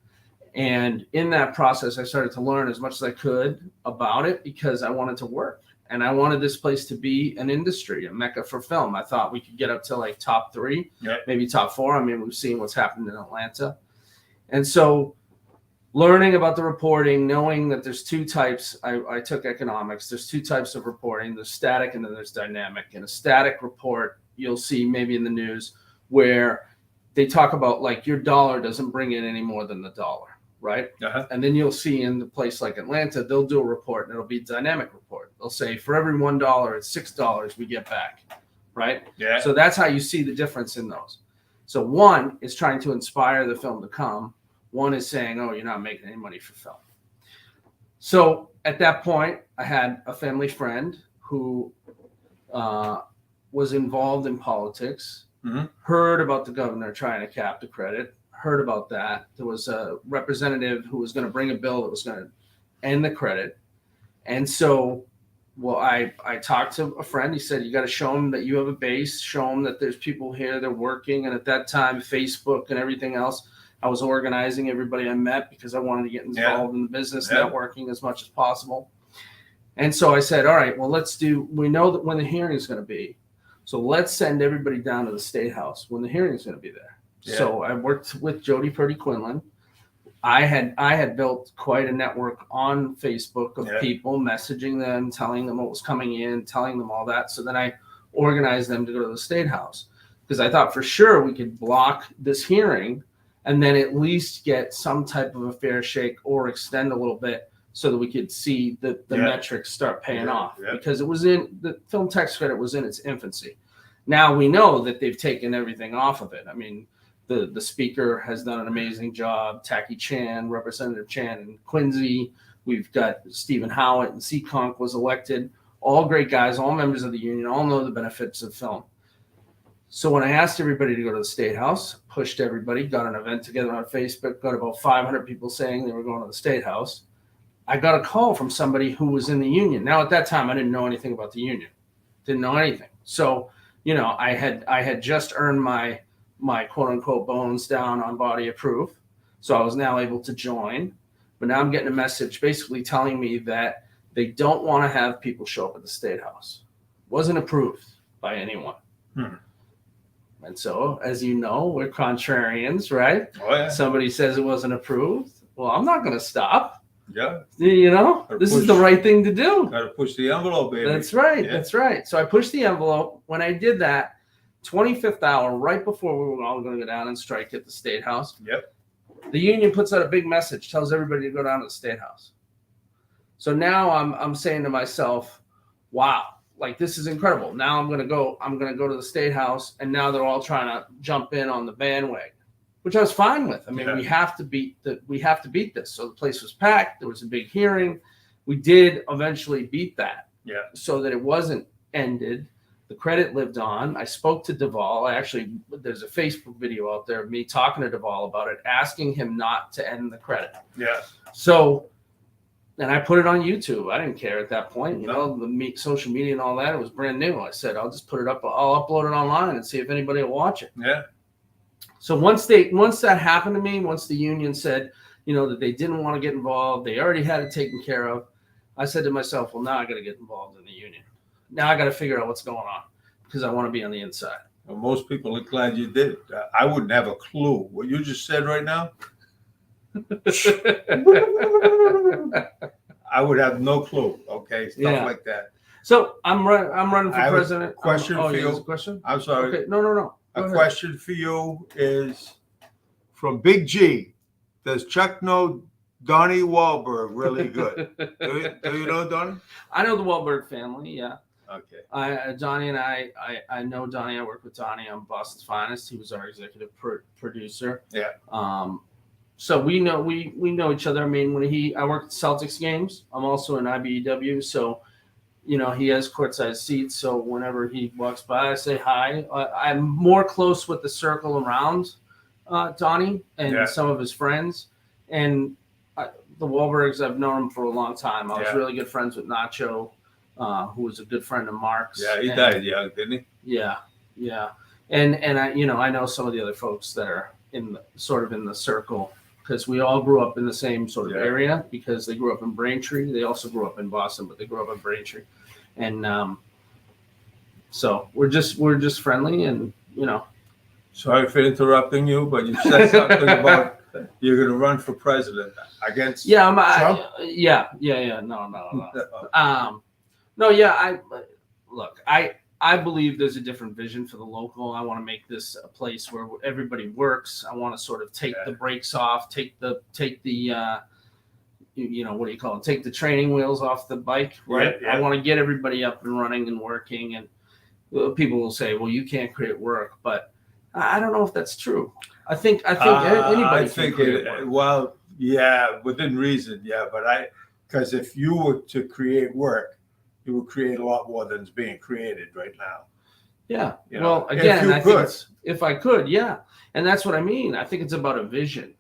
And in that process, I started to learn as much as I could about it because I wanted to work. And I wanted this place to be an industry, a mecca for film. I thought we could get up to like top 3, maybe top 4. I mean, we've seen what's happened in Atlanta. And so learning about the reporting, knowing that there's 2 types, I took economics. There's 2 types of reporting. There's static and then there's dynamic. In a static report, you'll see maybe in the news where they talk about like your dollar doesn't bring in any more than the dollar. Right. And then you'll see in the place like Atlanta, they'll do a report and it'll be a dynamic report. They'll say for every $1, it's $6 we get back. Right. Yeah. So that's how you see the difference in those. So one is trying to inspire the film to come. One is saying, oh, you're not making any money for film. So at that point, I had a family friend who was involved in politics, heard about the governor trying to cap the credit. Heard about that. There was a representative who was going to bring a bill that was going to end the credit. And so, well, I talked to a friend. He said, you got to show them that you have a base, show them that there's people here, they're working. And at that time, Facebook and everything else, I was organizing everybody I met because I wanted to get involved in the business networking as much as possible. And so I said, all right, well, we know that when the hearing is going to be. So let's send everybody down to the State House when the hearing is going to be there. Yeah. So I worked with Jody Purdy Quinlan. I had built quite a network on Facebook of people, messaging them, telling them what was coming in, telling them all that. So then I organized them to go to the State House because I thought for sure we could block this hearing and then at least get some type of a fair shake or extend a little bit so that we could see the metrics start paying off because the film tax credit was in its infancy. Now we know that they've taken everything off of it. I mean, the speaker has done an amazing job. Tacky Chan, Representative Chan in Quincy. We've got Stephen Howitt and Seekonk was elected. All great guys, all members of the union, all know the benefits of film. So when I asked everybody to go to the State House, pushed everybody, got an event together on Facebook, got about 500 people saying they were going to the State House. I got a call from somebody who was in the union. Now, at that time, I didn't know anything about the union. Didn't know anything. So, I had just earned my quote unquote bones down on body of proof. So I was now able to join, but now I'm getting a message basically telling me that they don't want to have people show up at the State House. Wasn't approved by anyone. And so, as you know, we're contrarians, right? Oh, yeah. Somebody says it wasn't approved. Well, I'm not going to stop. Yeah. This is the right thing to do. Got to push the envelope, baby. That's right. Yeah. That's right. So I pushed the envelope. When I did that, 25th hour, right before we were all going to go down and strike at the State House. The union puts out a big message, tells everybody to go down to the State House. So now I'm saying to myself, wow, like this is incredible. Now I'm going to go to the State House, and now they're all trying to jump in on the bandwagon, which I was fine with. I mean, we have to beat this. So the place was packed. There was a big hearing. We did eventually beat that. So that it wasn't ended. The credit lived on. I spoke to Duvall. There's a Facebook video out there of me talking to Duvall about it, asking him not to end the credit. So, and I put it on YouTube. I didn't care at that point. The social media and all that, it was brand new. I said, I'll just put it up. I'll upload it online and see if anybody will watch it. So once that happened to me, once the union said, that they didn't want to get involved, they already had it taken care of. I said to myself, well, now I got to get involved in the union. Now I got to figure out what's going on because I want to be on the inside. Well, most people are glad you did. I wouldn't have a clue. What you just said right now, I would have no clue. Okay, stuff Yeah. like that. So I'm running I for have a president. question for there's you. a question? I'm sorry. Okay. No. Go A ahead. question for you is from Big G. Does Chuck know Donnie Wahlberg really good? do you know Donnie? I know the Wahlberg family. Yeah. Okay. Donnie and I know Donnie. I worked with Donnie on Boston's Finest. He was our executive producer. Yeah. So we know each other. I mean, I work at Celtics games. I'm also in IBEW, so he has courtside seats. So whenever he walks by, I say hi. I'm more close with the circle around Donnie and some of his friends, and the Wahlbergs. I've known him for a long time. I was really good friends with Nacho, who was a good friend of Mark's. Yeah, he died young, didn't he? Yeah. And I know some of the other folks that are in the circle, because we all grew up in the same sort of area, because they grew up in Braintree. They also grew up in Boston, but they grew up in Braintree. And so we're just friendly, and Sorry for interrupting you, but you said something about you're going to run for president against Trump? I believe there's a different vision for the local. I want to make this a place where everybody works. I want to sort of take the brakes off, take the what do you call it? Take the training wheels off the bike, right? Yeah. I want to get everybody up and running and working. And people will say, "Well, you can't create work," but I don't know if that's true. I think anybody can create work. Well, yeah, within reason, yeah. But because if you were to create work, you would create a lot more than is being created right now. Yeah. Well, again, if I could, yeah. And that's what I mean. I think it's about a vision.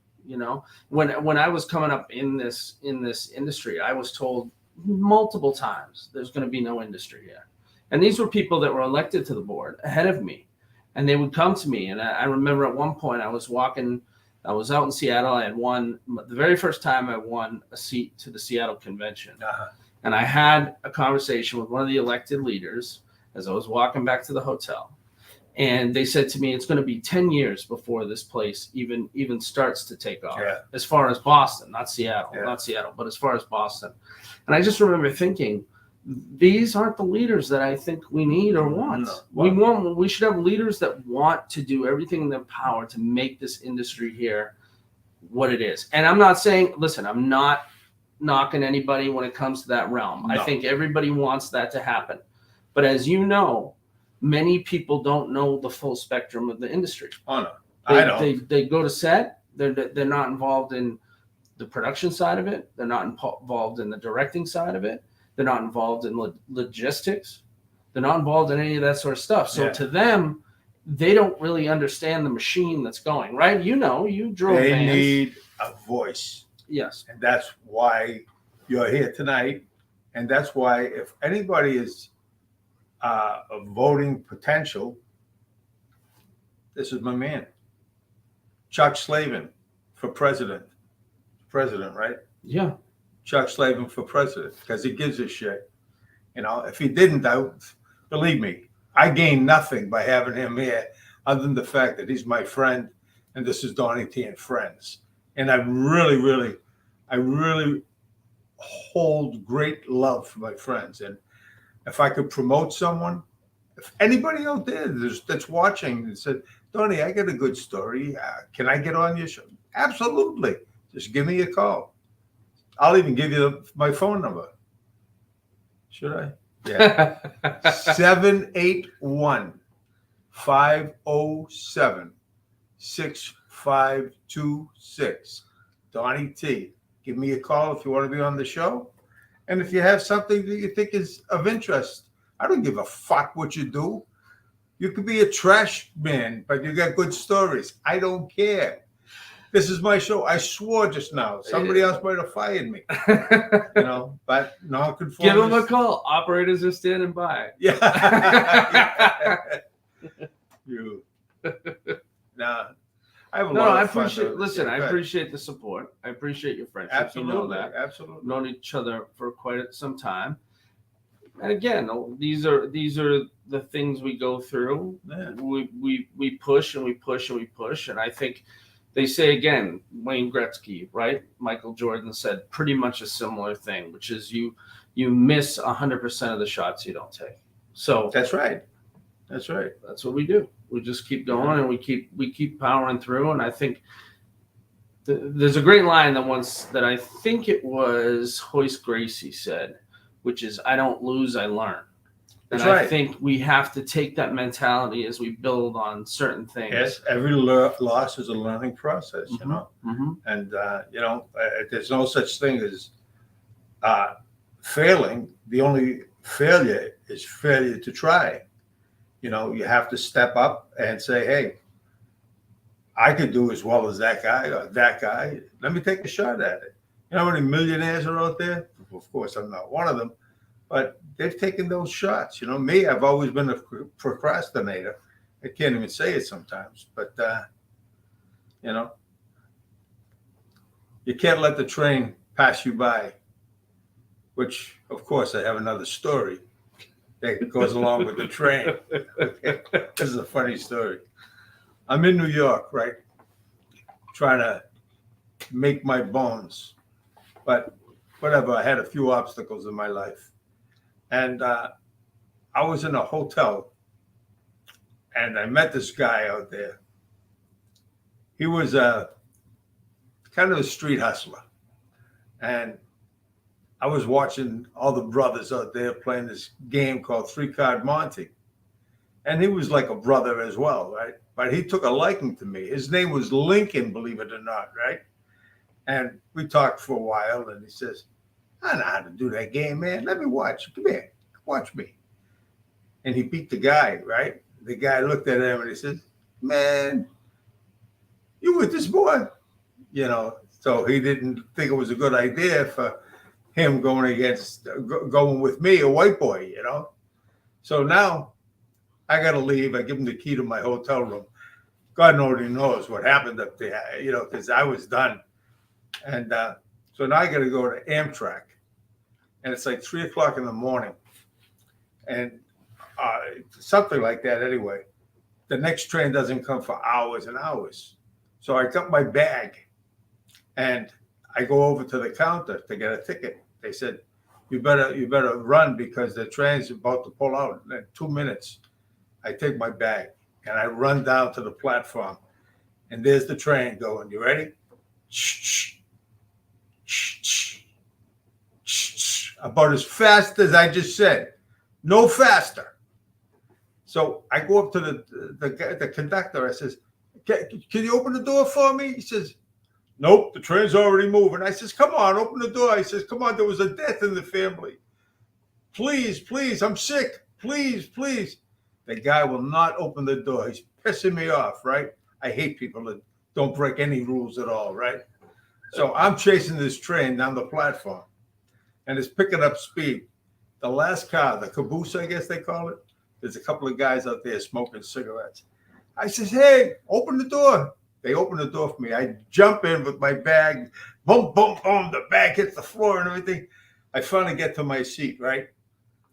When I was coming up in this industry, I was told multiple times there's going to be no industry here. And these were people that were elected to the board ahead of me. And they would come to me. And I remember at one point I was out in Seattle. I had won the very first time I won a seat to the Seattle convention. Uh-huh. And I had a conversation with one of the elected leaders as I was walking back to the hotel. And they said to me, it's going to be 10 years before this place even starts to take off. Yeah. As far as Boston, not Seattle, but as far as Boston. And I just remember thinking, these aren't the leaders that I think we need or want. No. We should have leaders that want to do everything in their power to make this industry here what it is. And I'm not saying, listen, I'm not knocking anybody when it comes to that realm. No. I think everybody wants that to happen. But as you know, many people don't know the full spectrum of the industry. Oh, no. I don't. They go to set. They're not involved in the production side of it. They're not involved in the directing side of it. They're not involved in logistics. They're not involved in any of that sort of stuff. So to them, they don't really understand the machine that's going, right? You drove vans. They need a voice. Yes. And that's why you're here tonight. And that's why if anybody is a voting potential, this is my man. Chuck Slavin for president. President, right? Yeah. Chuck Slavin for president, because he gives a shit. If he didn't, believe me, I gained nothing by having him here other than the fact that he's my friend and this is Donny T and Friends. And I really hold great love for my friends. And if I could promote someone, if anybody out there that's watching and said, Donny, I got a good story. Can I get on your show? Absolutely. Just give me a call. I'll even give you my phone number. Should I? Yeah. 781-507-6526. Donny T. Give me a call if you want to be on the show. And if you have something that you think is of interest, I don't give a fuck what you do. You could be a trash man, but you got good stories. I don't care. This is my show. I swore just now. Somebody else might have fired me. But non-conformist. Give them a call. Operators are standing by. Yeah. You. Nah. I have a lot of fun. I appreciate the support. I appreciate your friendship. Absolutely. You know that. Absolutely. Known each other for quite some time. And again, these are the the things we go through, Yeah. we push and we push and we push. And I think they say again, Wayne Gretzky, right? Michael Jordan said pretty much a similar thing, which is you miss 100% of the shots you don't take. So That's right. That's right. that's what we do. We just keep going and we keep powering through. And I think there's a great line that I think it was Hoist Gracie said, which is, "I don't lose, I learn." And That's right. I think we have to take that mentality as we build on certain things. Yes, every loss is a learning process, you know. Mm-hmm. And there's no such thing as failing. The only failure is failure to try. You know, you have to step up and say, "Hey, I could do as well as that guy or that guy. Let me take a shot at it." You know how many millionaires are out there? Of course, I'm not one of them, but they've taken those shots. You know, me, I've always been a procrastinator. I can't even say it sometimes, but you know, you can't let the train pass you by. Which, of course, I have another story that goes along with the train. This is a funny story. I'm in New York, right? Trying to make my bones. But whatever, I had a few obstacles in my life. And I was in a hotel and I met this guy out there. He was kind of a street hustler. And I was watching all the brothers out there playing this game called 3-Card Monte. And he was like a brother as well, right? But he took a liking to me. His name was Lincoln, believe it or not, right? And we talked for a while, and he says, "I know how to do that game, man. Let me watch. Come here, watch me." And he beat the guy, right? The guy looked at him and he said, "Man, you with this boy?" You know, so he didn't think it was a good idea for him going with me, a white boy, you know. So now I got to leave. I give him the key to my hotel room. God only knows what happened up there, you know, because I was done. And so now I got to go to Amtrak. And it's like 3:00 in the morning. And something like that anyway. The next train doesn't come for hours and hours. So I got my bag and I go over to the counter to get a ticket. They said, you better run because the train's about to pull out in 2 minutes. I take my bag and I run down to the platform, and there's the train going. You ready? About as fast as I just said, no faster. So I go up to the conductor. I says, can you open the door for me? He says, nope, the train's already moving. I says, come on, open the door. He says, come on, there was a death in the family. Please, I'm sick. Please. The guy will not open the door. He's pissing me off, right? I hate people that don't break any rules at all, right? So I'm chasing this train down the platform, and it's picking up speed. The last car, the caboose, I guess they call it, there's a couple of guys out there smoking cigarettes. I says, hey, open the door. They open the door for me. I jump in with my bag. Boom, boom, boom. The bag hits the floor and everything. I finally get to my seat, right?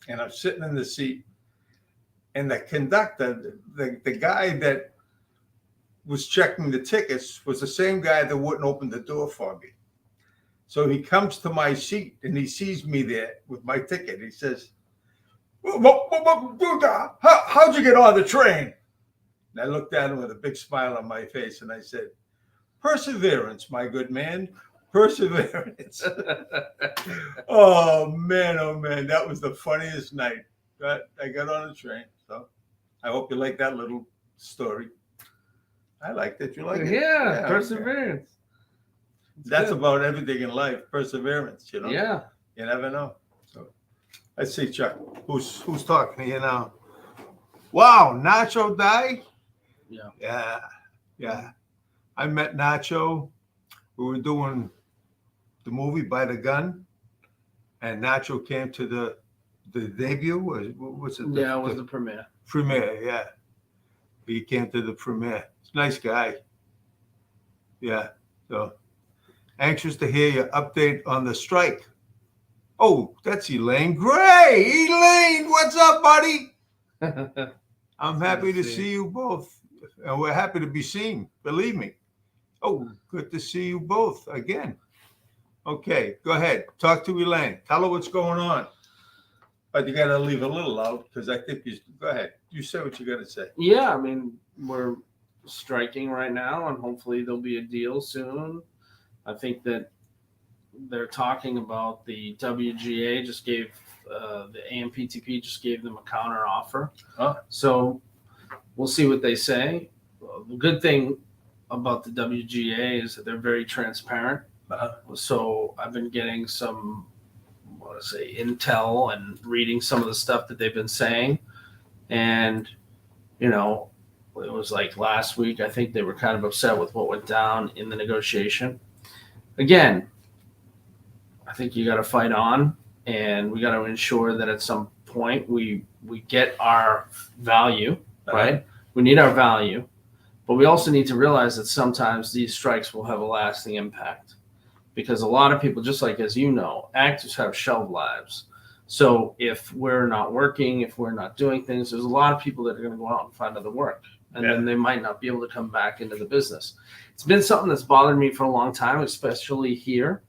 And I'm sitting in the seat. And the conductor, the guy that was checking the tickets was the same guy that wouldn't open the door for me. So he comes to my seat and he sees me there with my ticket. He says, how'd you get on the train? And I looked at him with a big smile on my face and I said, perseverance, my good man, perseverance. Oh man, that was the funniest night. I got on a train. So I hope you like that little story. I liked it. You like it? Yeah, perseverance. Okay. That's about everything in life, perseverance, you know? Yeah. You never know. So let's see, Chuck. Who's talking to you now? Wow, Nacho died? Yeah. I met Nacho. We were doing the movie By the Gun, and Nacho came to the debut. What's it? Yeah, it was the premiere. Premiere, yeah. He came to the premiere. He's a nice guy. Yeah. So anxious to hear your update on the strike. Oh, that's Elaine Gray. Elaine, what's up, buddy? I'm happy to see you both. And we're happy to be seen. Believe me. Oh, good to see you both again. Okay, go ahead. Talk to Elaine. Tell her what's going on. But you got to leave a little out because I think you. Go ahead. You say what you got to say. Yeah, I mean, we're striking right now, and hopefully there'll be a deal soon. I think that they're talking about the WGA just gave the AMPTP just gave them a counter offer. Huh? So we'll see what they say. The good thing about the WGA is that they're very transparent. So I've been getting some, intel and reading some of the stuff that they've been saying. And, it was like last week, I think they were kind of upset with what went down in the negotiation. Again, I think you got to fight on, and we got to ensure that at some point we get our value, right? We need our value, but we also need to realize that sometimes these strikes will have a lasting impact. Because a lot of people, just like as you know, actors have shelf lives. So if we're not working, if we're not doing things, there's a lot of people that are going to go out and find other work. And then they might not be able to come back into the business. It's been something that's bothered me for a long time, especially here,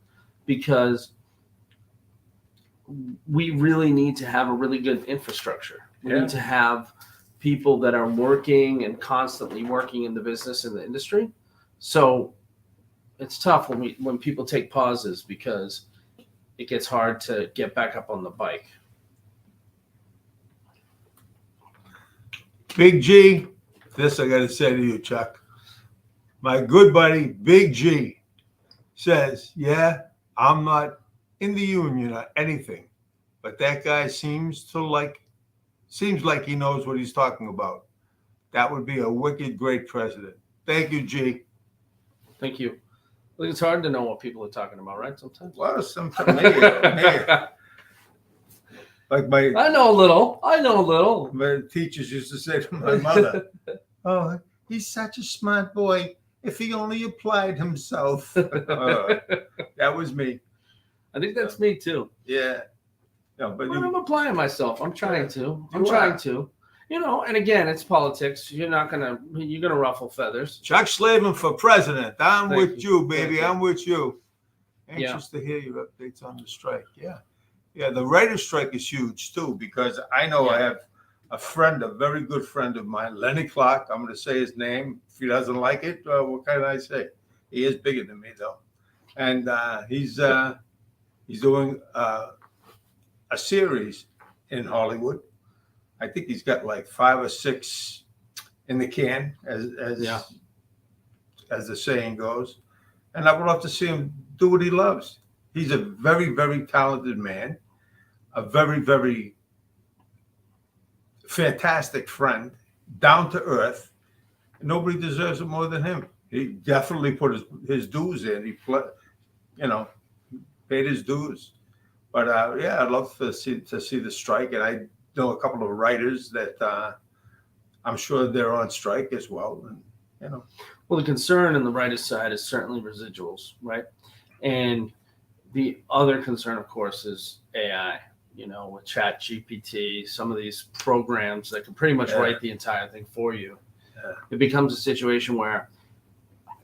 because we really need to have a really good infrastructure. We need to have people that are working and constantly working in the business, in the industry. So it's tough when people take pauses because it gets hard to get back up on the bike. Big G, this I got to say to you, Chuck. My good buddy, Big G, says, yeah, I'm not in the union or anything, but that guy seems like he knows what he's talking about. That would be a wicked great president. Thank you, G. Thank you. It's hard to know what people are talking about, right? Sometimes. Well, sometimes maybe. Like I know a little. My teachers used to say to my mother, "Oh, he's such a smart boy. If he only applied himself." That was me. I think that's me too. Yeah. No, but I'm applying myself. I'm trying to. And again, it's politics. You're gonna ruffle feathers. Chuck Slavin for president. I'm with you, baby. I'm with you. Anxious to hear your updates on the strike. Yeah. The writer's strike is huge too, because I know I have a very good friend of mine, Lenny Clark. I'm going to say his name. If he doesn't like it, what can I say? He is bigger than me though, and he's doing a series in Hollywood. I think he's got like 5 or 6 in the can, as the saying goes. And I would love to see him do what he loves. He's a very, very talented man, a very, very fantastic friend, down to earth. Nobody deserves it more than him. He definitely put his dues in. He paid his dues. But I'd love to see the strike, and I know a couple of writers that I'm sure they're on strike as well. And well, the concern on the writer's side is certainly residuals, right? And the other concern, of course, is AI. With Chat GPT, some of these programs that can pretty much write the entire thing for you. It becomes a situation where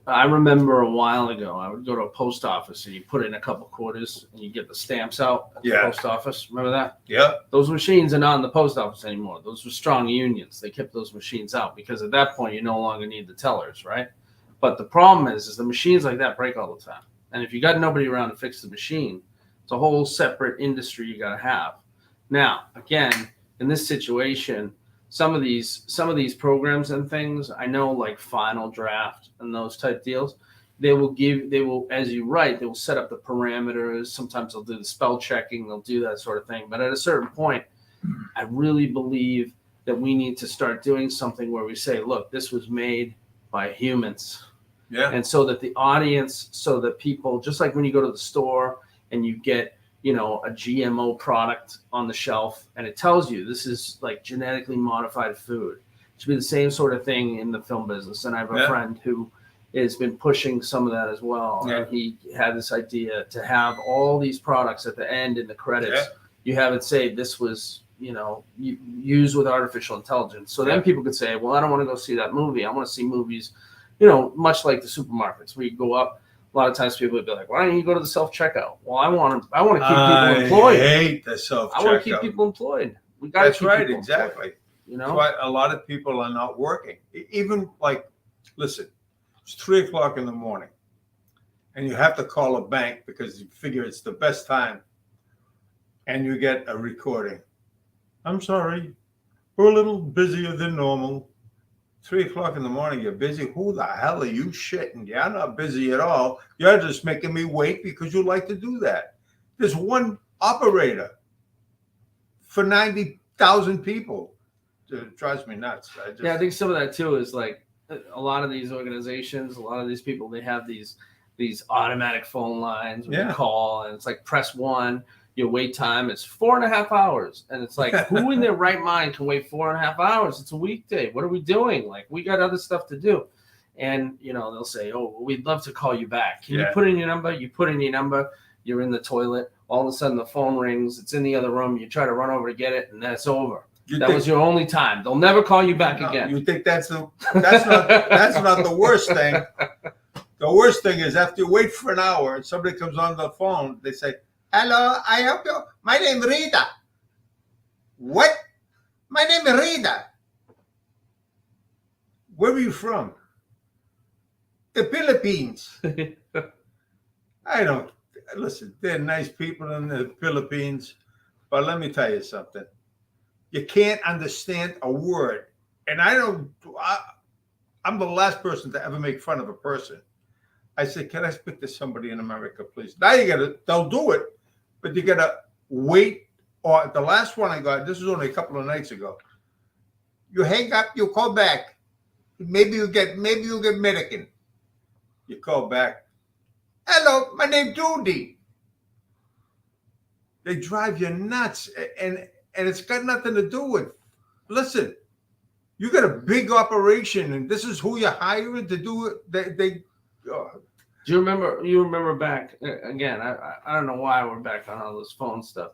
I remember a while ago, I would go to a post office and you put in a couple quarters and you get the stamps out at the post office. Remember that? Yeah. Those machines are not in the post office anymore. Those were strong unions. They kept those machines out because at that point you no longer need the tellers, right? But the problem is the machines like that break all the time. And if you got nobody around to fix the machine, it's a whole separate industry you got to have. Now, again, in this situation, some of these programs and things, I know, like Final Draft and those type deals, they will, as you write, they will set up the parameters. Sometimes they'll do the spell checking, they'll do that sort of thing. But at a certain point, I really believe that we need to start doing something where we say, look, this was made by humans. Yeah. And so that the audience, so that people, just like when you go to the store and you get, a GMO product on the shelf and it tells you this is like genetically modified food. It should be the same sort of thing in the film business. And I have a friend who has been pushing some of that as well. Yeah. And he had this idea to have all these products at the end in the credits. Yeah. You have it say this was use with artificial intelligence. So then Yeah. people could say, well, I don't want to go see that movie. I want to see movies, much like the supermarkets where you go up. A lot of times people would be like, why don't you go to the self-checkout? Well, I want to keep people employed. I hate the I want to self-checkout. keep people employed. We got to That's keep right, people employed, exactly. That's why a lot of people are not working. Even like, listen, it's 3:00 in the morning, and you have to call a bank because you figure it's the best time, and you get a recording. I'm sorry, we're a little busier than normal. 3:00 in the morning, you're busy. Who the hell are you shitting? Yeah, I'm not busy at all. You're just making me wait because you like to do that. There's one operator for 90,000 people. It drives me nuts. I think some of that too is like a lot of these organizations, a lot of these people, they have these automatic phone lines where you call, and it's like press 1. Your wait time is 4.5 hours, and it's like, who in their right mind can wait 4.5 hours? It's a weekday. What are we doing? Like, we got other stuff to do. And they'll say, oh, well, we'd love to call you back. Can you put in your number? You put in your number. You're in the toilet. All of a sudden, the phone rings. It's in the other room. You try to run over to get it, and then it's over. That was your only time. They'll never call you back again. You think that's not the worst thing? The worst thing is after you wait for an hour and somebody comes on the phone, they say, hello, I help you. My name is Rita. What? My name is Rita. Where are you from? The Philippines. I don't listen. They're nice people in the Philippines, but let me tell you something. You can't understand a word, and I'm the last person to ever make fun of a person. I said, can I speak to somebody in America, please? Now they'll do it, but you gotta wait. Or the last one I got, this was only a couple of nights ago. You hang up, you call back. Maybe you get American. You call back. Hello, my name's Judy. They drive you nuts, and it's got nothing to do with. Listen, you got a big operation, and this is who you're hiring to do it. Do you remember back again? I don't know why we're back on all this phone stuff,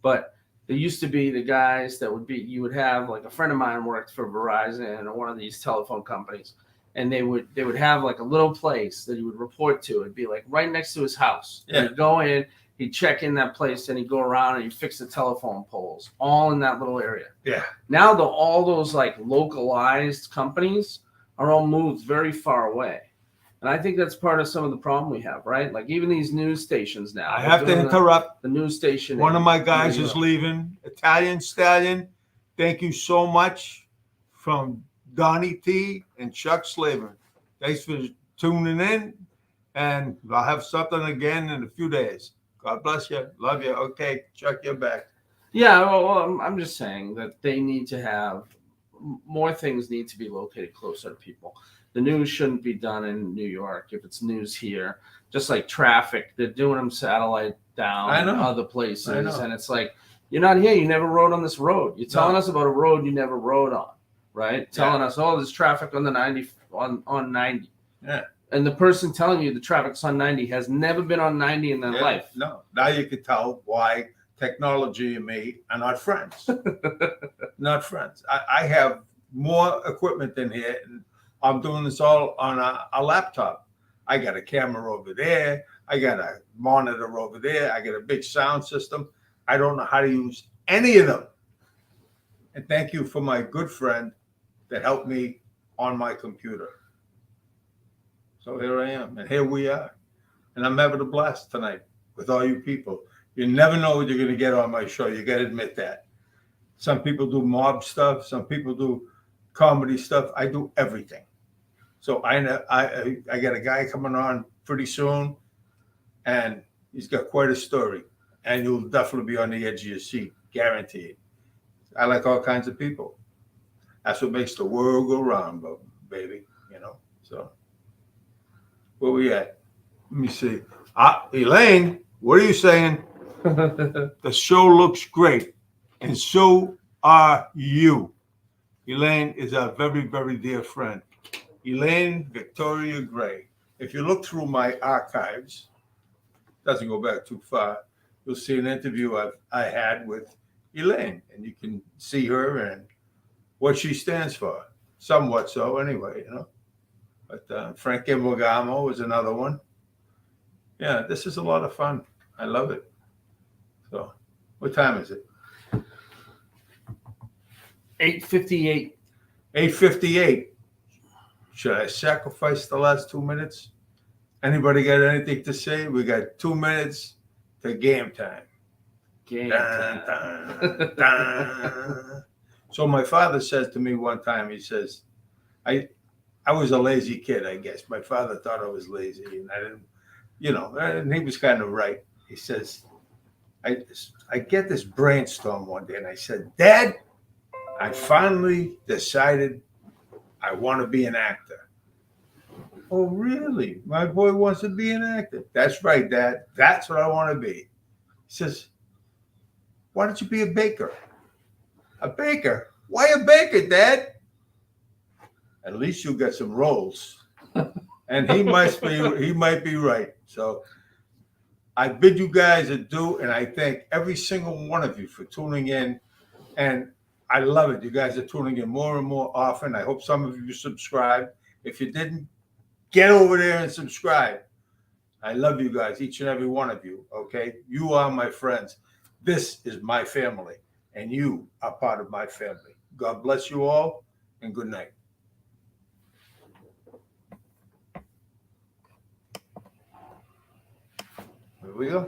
but there used to be the guys that you would have, like a friend of mine worked for Verizon or one of these telephone companies, and they would have like a little place that he would report to. It'd be like right next to his house. Yeah. He'd go in, he'd check in that place, and he'd go around and he'd fix the telephone poles, all in that little area. Yeah. Now all those like localized companies are all moved very far away. And I think that's part of some of the problem we have, right? Like even these news stations now. I have to interrupt. The news station. One of my guys is leaving. Italian Stallion, thank you so much, from Donny T and Chuck Slavin. Thanks for tuning in, and I'll have something again in a few days. God bless you. Love you. Okay, Chuck, you're back. Yeah, well, I'm just saying that they need to have more things need to be located closer to people. The news shouldn't be done in New York if it's news here. Just like traffic, they're doing them satellite down in other places. And it's like, you're not here. You never rode on this road. You're telling us about a road you never rode on, right? Telling us, oh, there's traffic on the 90, on 90. Yeah. And the person telling you the traffic's on 90 has never been on 90 in their life. No. Now you can tell why technology and me are not friends. Not friends. I have more equipment than here. I'm doing this all on a laptop. I got a camera over there. I got a monitor over there. I got a big sound system. I don't know how to use any of them. And thank you for my good friend that helped me on my computer. So here I am, and here we are. And I'm having a blast tonight with all you people. You never know what you're going to get on my show. You got to admit that. Some people do mob stuff. Some people do comedy stuff. I do everything. So I got a guy coming on pretty soon, and he's got quite a story. And you'll definitely be on the edge of your seat, guaranteed. I like all kinds of people. That's what makes the world go round, baby. So where we at? Let me see. Elaine, what are you saying? The show looks great, and so are you. Elaine is a very, very dear friend. Elaine Victoria Gray. If you look through my archives, doesn't go back too far, you'll see an interview I had with Elaine, and you can see her and what she stands for. Somewhat so, anyway, you know. But Frank Imbogamo is another one. Yeah, this is a lot of fun. I love it. So, what time is it? 8:58. 8:58. Should I sacrifice the last 2 minutes? Anybody got anything to say? We got 2 minutes to game time. Game Dun, time. dun, dun. So my father says to me one time, he says, I was a lazy kid, I guess. My father thought I was lazy, and I didn't, you know, and he was kind of right. He says, I get this brainstorm one day, and I said, Dad, I finally decided I want to be an actor. Oh, really? My boy wants to be an actor. That's right, Dad. That's what I want to be. He says, why don't you be a baker? A baker? Why a baker, Dad? At least you got some rolls. And he might be right. So I bid you guys adieu, and I thank every single one of you for tuning in. And I love it. You guys are tuning in more and more often. I hope some of you subscribe. If you didn't, get over there and subscribe. I love you guys, each and every one of you, okay? You are my friends. This is my family, and you are part of my family. God bless you all, and good night. Here we go.